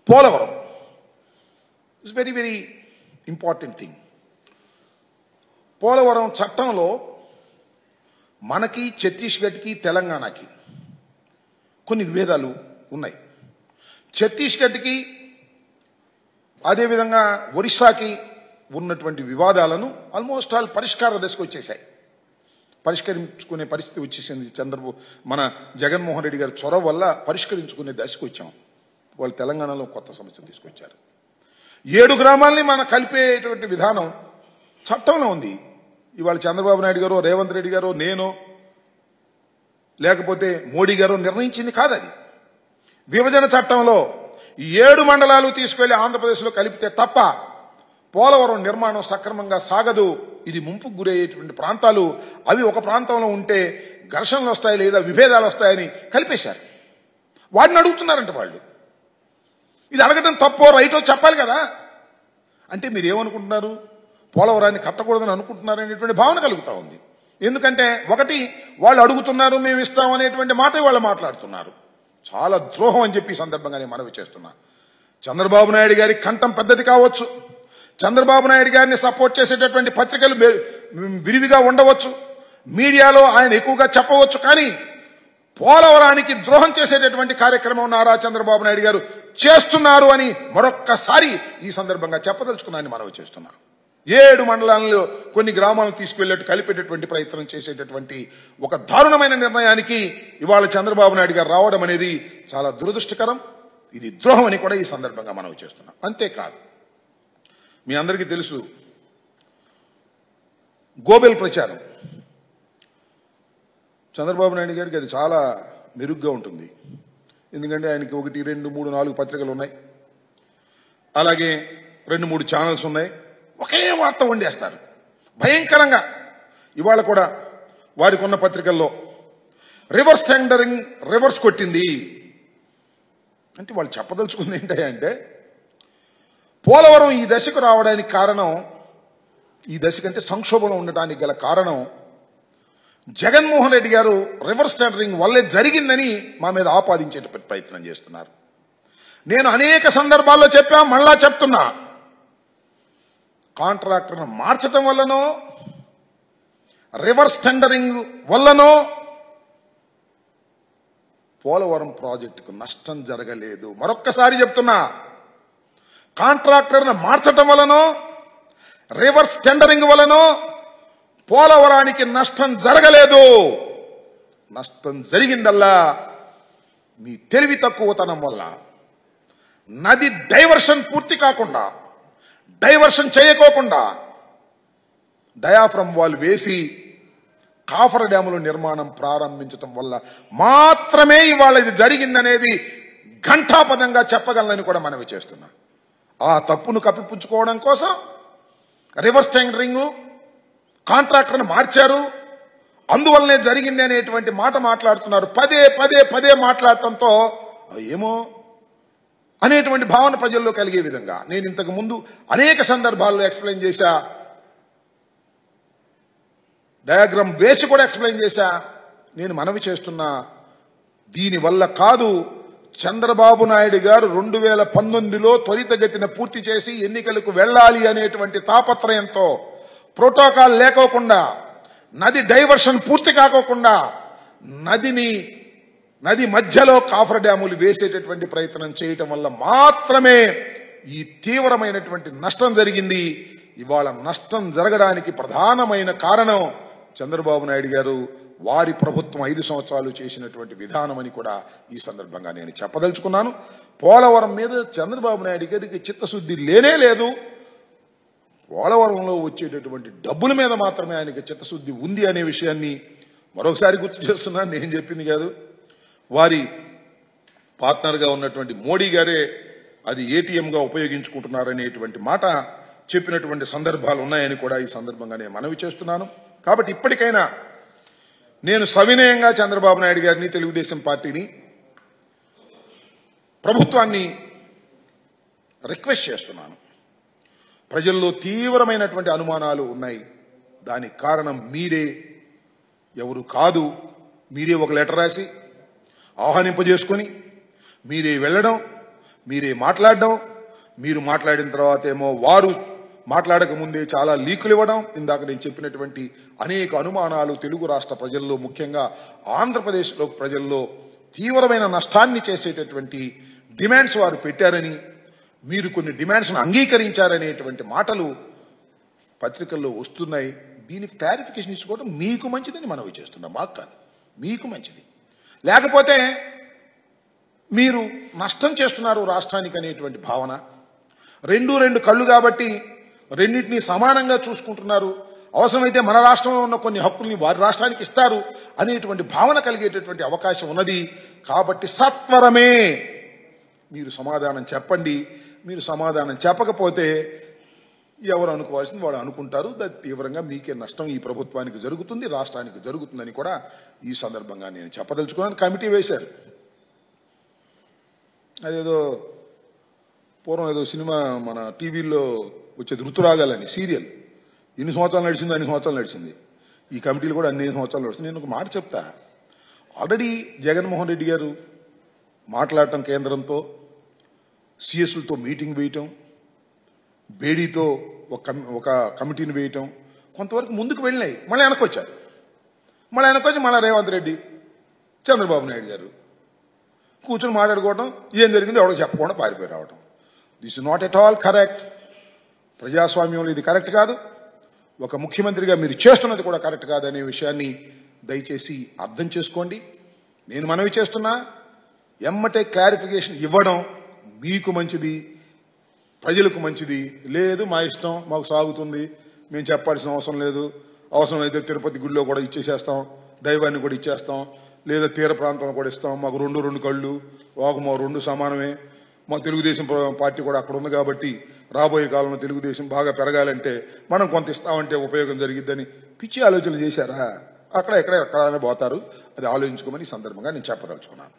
Polavaram is very very important thing. Polavaram చట్టంలో మనకి ఛత్తీస్గఢ్కి తెలంగాణకి కొన్ని విభేదాలు ఉన్నాయి. ఛత్తీస్గఢ్కి అదేవిధంగా ఒరిస్సాకి ఉన్నటువంటి వివాదాలను ఆల్మోస్ట్ ఆల్ పరిష్కార దశకు వచ్చేసాయి. పరిష్కరించుకునే పరిస్థితి వచ్చేసింది. మన జగన్మోహన్ రెడ్డి గారి చొరవ వల్ల పరిష్కరించుకునే దశకు వచ్చాం. వాళ్ళు తెలంగాణలో కొత్త సమస్య తీసుకొచ్చారు. 7 గ్రామాలని మనం కలిపేటువంటి విధానం చట్టంలో ఉంది. ఇవాళ చంద్రబాబు నాయుడు గారు, రేవంత్ రెడ్డి గారు, నేను లేకపోతే మోడీ గారు నిర్ణయించింది కాదు. అది విభజన చట్టంలో 7 మండలాలు తీసుకెళ్లి ఆంధ్రప్రదేశ్లో కలిపితే తప్ప పోలవరం నిర్మాణం సక్రమంగా సాగదు. ఇది ముంపుకు గురయ్యేటువంటి ప్రాంతాలు. అవి ఒక ప్రాంతంలో ఉంటే ఘర్షణలు వస్తాయి లేదా విభేదాలు వస్తాయని కలిపేశారు. వాడిని అడుగుతున్నారంట వాళ్ళు. ఇది అడగటం తప్పో రైటో చెప్పాలి కదా. అంటే మీరు ఏమనుకుంటున్నారు? పోలవరాన్ని కట్టకూడదని అనుకుంటున్నారు అనేటువంటి భావన కలుగుతా ఉంది. ఎందుకంటే ఒకటి, వాళ్ళు అడుగుతున్నారు, మేము ఇస్తాం అనేటువంటి మాట వాళ్ళు మాట్లాడుతున్నారు. చాలా ద్రోహం అని చెప్పి ఈ సందర్భంగా నేను మనవి చేస్తున్నా. చంద్రబాబు నాయుడు గారి కంఠం పెద్దది కావచ్చు, చంద్రబాబు నాయుడు గారిని సపోర్ట్ చేసేటటువంటి పత్రికలు విరివిగా ఉండవచ్చు, మీడియాలో ఆయన ఎక్కువగా చెప్పవచ్చు, కానీ పోలవరానికి ద్రోహం చేసేటటువంటి కార్యక్రమం నారా చంద్రబాబు నాయుడు గారు చేస్తున్నారు అని మరొక్కసారి ఈ సందర్భంగా చెప్పదలుచుకున్నానని మనవి చేస్తున్నా. 7 మండలాల్లో కొన్ని గ్రామాలను తీసుకువెళ్ళేట్టు కలిపేటటువంటి ప్రయత్నం చేసేటటువంటి ఒక దారుణమైన నిర్ణయానికి ఇవాళ చంద్రబాబు నాయుడు గారు రావడం అనేది చాలా దురదృష్టకరం. ఇది ద్రోహం అని కూడా ఈ సందర్భంగా మనవి చేస్తున్నాం. అంతేకాదు, మీ అందరికీ తెలుసు గోబెల్ ప్రచారం. చంద్రబాబు నాయుడు గారికి అది చాలా మెరుగ్గా ఉంటుంది. ఎందుకంటే ఆయనకి 1, 2, 3, 4 పత్రికలు ఉన్నాయి, అలాగే 2, 3 ఛానల్స్ ఉన్నాయి. ఒకే వార్త వండేస్తారు భయంకరంగా. ఇవాళ కూడా వారికి ఉన్న పత్రికల్లో రివర్స్ టెండరింగ్ రివర్స్ కొట్టింది అంటే వాళ్ళు చెప్పదలుచుకుంది ఏంటంటే పోలవరం ఈ దశకు రావడానికి కారణం, ఈ దశకంటే సంక్షోభంలో ఉండటానికి గల కారణం జగన్మోహన్ రెడ్డి గారు రివర్స్ టెండరింగ్ వల్లే జరిగిందని మా మీద ఆపాదించేట ప్రయత్నం చేస్తున్నారు. నేను అనేక సందర్భాల్లో చెప్పా, మళ్ళా చెప్తున్నా, కాంట్రాక్టర్ను మార్చడం వల్లనో రివర్స్ టెండరింగ్ వల్లనో పోలవరం ప్రాజెక్టుకు నష్టం జరగలేదు. మరొక్కసారి చెప్తున్నా, కాంట్రాక్టర్ను మార్చడం వల్లనో రివర్స్ టెండరింగ్ వల్లనో పోలవరానికి నష్టం జరగలేదు. నష్టం జరిగిందల్లా మీ తెలివి తక్కువతనం వల్ల. నది డైవర్షన్ పూర్తి కాకుండా, డైవర్షన్ చేయకోకుండా డయాఫ్రమ్ వాల్ వేసి కాఫర్ డ్యాముల నిర్మాణం ప్రారంభించడం వల్ల మాత్రమే ఇవాళ ఇది జరిగిందనేది ఘంటాపదంగా చెప్పగలనని కూడా మనవి చేస్తున్నా. ఆ తప్పును కప్పిపుచ్చుకోవడం కోసం రివర్స్ టెండరింగ్, కాంట్రాక్టర్ను మార్చారు, అందువల్లనే జరిగింది అనేటువంటి మాట మాట్లాడుతున్నారు. పదే మాట్లాడటంతో ఏమో అనేటువంటి భావన ప్రజల్లో కలిగే విధంగా నేను ఇంతకు ముందు అనేక సందర్భాల్లో ఎక్స్ప్లెయిన్ చేశా, డయాగ్రామ్ వేసి కూడా ఎక్స్ప్లెయిన్ చేశా. నేను మనవి చేస్తున్నా, దీనివల్ల కాదు, చంద్రబాబు నాయుడు గారు 2019లో త్వరితగతిన పూర్తి చేసి ఎన్నికలకు వెళ్లాలి అనేటువంటి తాపత్రయంతో ప్రోటోకాల్ లేకోకుండా, నది డైవర్షన్ పూర్తి కాకోకుండా నది మధ్యలో కాఫర్ డ్యాములు వేసేటటువంటి ప్రయత్నం చేయటం వల్ల మాత్రమే ఈ తీవ్రమైనటువంటి నష్టం జరిగింది. ఇవాళ నష్టం జరగడానికి ప్రధానమైన కారణం చంద్రబాబు నాయుడు గారు, వారి ప్రభుత్వం 5 సంవత్సరాలు చేసినటువంటి విధానం అని కూడా ఈ సందర్భంగా నేను చెప్పదలుచుకున్నాను. పోలవరం మీద చంద్రబాబు నాయుడు గారికి చిత్తశుద్ధి లేనే లేదు. పోలవరంలో వచ్చేటటువంటి డబ్బుల మీద మాత్రమే ఆయనకి చిత్తశుద్ధి ఉంది అనే విషయాన్ని మరొకసారి గుర్తు చేస్తున్నాను. నేను చెప్పింది కాదు, వారి పార్ట్నర్గా ఉన్నటువంటి మోడీ గారే అది ఏటీఎంగా ఉపయోగించుకుంటున్నారనేటువంటి మాట చెప్పినటువంటి సందర్భాలు ఉన్నాయని కూడా ఈ సందర్భంగా నేను మనవి చేస్తున్నాను. కాబట్టి ఇప్పటికైనా నేను సవినయంగా చంద్రబాబు నాయుడు గారిని, తెలుగుదేశం పార్టీని, ప్రభుత్వాన్ని రిక్వెస్ట్ చేస్తున్నాను. ప్రజల్లో తీవ్రమైనటువంటి అనుమానాలు ఉన్నాయి. దానికి కారణం మీరే, ఎవరు కాదు. మీరే ఒక లెటర్ రాసి ఆహ్వానింపజేసుకొని మీరే వెళ్ళడం, మీరే మాట్లాడడం, మీరు మాట్లాడిన తర్వాత ఏమో వారు మాట్లాడక ముందే చాలా లీకులు ఇవ్వడం, ఇందాక నేను చెప్పినటువంటి అనేక అనుమానాలు తెలుగు రాష్ట్ర ప్రజల్లో, ముఖ్యంగా ఆంధ్రప్రదేశ్లో ప్రజల్లో తీవ్రమైన నష్టాన్ని చేసేటటువంటి డిమాండ్స్ వారు పెట్టారని, మీరు కొన్ని డిమాండ్స్ను అంగీకరించారనేటువంటి మాటలు పత్రికల్లో వస్తున్నాయి. దీనికి క్లారిఫికేషన్ ఇచ్చుకోవడం మీకు మంచిదని మనవి చేస్తున్నాం, మాకు కాదు, మీకు మంచిది. లేకపోతే మీరు నష్టం చేస్తున్నారు రాష్ట్రానికి అనేటువంటి భావన, రెండు కళ్ళు కాబట్టి రెండింటినీ సమానంగా చూసుకుంటున్నారు, అవసరమైతే మన రాష్ట్రంలో ఉన్న కొన్ని హక్కుల్ని వారి రాష్ట్రానికి ఇస్తారు అనేటువంటి భావన కలిగేటటువంటి అవకాశం ఉన్నది. కాబట్టి సత్వరమే మీరు సమాధానం చెప్పండి. మీరు సమాధానం చెప్పకపోతే ఎవరు అనుకోవాల్సింది వాడు అనుకుంటారు. తీవ్రంగా మీకే నష్టం ఈ ప్రభుత్వానికి జరుగుతుంది, రాష్ట్రానికి జరుగుతుందని కూడా ఈ సందర్భంగా నేను చెప్పదలుచుకున్నాను. కమిటీ వేశారు. అదేదో పూర్వం ఏదో సినిమా మన టీవీల్లో వచ్చేది ఋతురాగాలని సీరియల్, ఎన్ని సంవత్సరాలు నడిచిందో అన్ని సంవత్సరాలు నడిచింది. ఈ కమిటీలు కూడా అన్ని సంవత్సరాలు నడుస్తుంది. నేను ఒక మాట చెప్తా, ఆల్రెడీ జగన్మోహన్ రెడ్డి గారు మాట్లాడటం, కేంద్రంతో సిఎస్లతో మీటింగ్ వేయటం, బేడీతో ఒక కమిటీని వేయటం, కొంతవరకు ముందుకు వెళ్ళినాయి. మళ్ళీ వెనకొచ్చారు. మళ్ళీ రేవంత్ రెడ్డి, చంద్రబాబు నాయుడు గారు కూర్చొని మాట్లాడుకోవడం, ఏం జరిగిందో ఎవరికి చెప్పకుండా పారిపోయి రావడం. This is not at all correct. ప్రజాస్వామ్యంలో ఇది కరెక్ట్ కాదు. ఒక ముఖ్యమంత్రిగా మీరు చేస్తున్నది కూడా కరెక్ట్ కాదనే విషయాన్ని దయచేసి అర్థం చేసుకోండి. నేను మనవి చేస్తున్నా, ఎమ్మటే క్లారిఫికేషన్ ఇవ్వడం మీకు మంచిది, ప్రజలకు మంచిది. లేదు మా ఇష్టం, మాకు సాగుతుంది, మేము చెప్పాల్సిన అవసరం లేదు, అవసరమైతే తిరుపతి గుడిలో కూడా ఇచ్చేసేస్తాం, దైవాన్ని కూడా ఇచ్చేస్తాం, లేదా తీర ప్రాంతంలో కూడా ఇస్తాం, మాకు రెండు కళ్ళు, మా రెండు సమానమే, మా తెలుగుదేశం పార్టీ కూడా అక్కడ ఉంది కాబట్టి రాబోయే కాలంలో తెలుగుదేశం బాగా పెరగాలంటే మనం కొంత ఇస్తామంటే ఉపయోగం జరిగిద్దని పిచ్చి ఆలోచనలు చేశారా? అక్కడ పోతారు. అది ఆలోచించుకోమని ఈ సందర్భంగా నేను చెప్పదలుచుకున్నాను.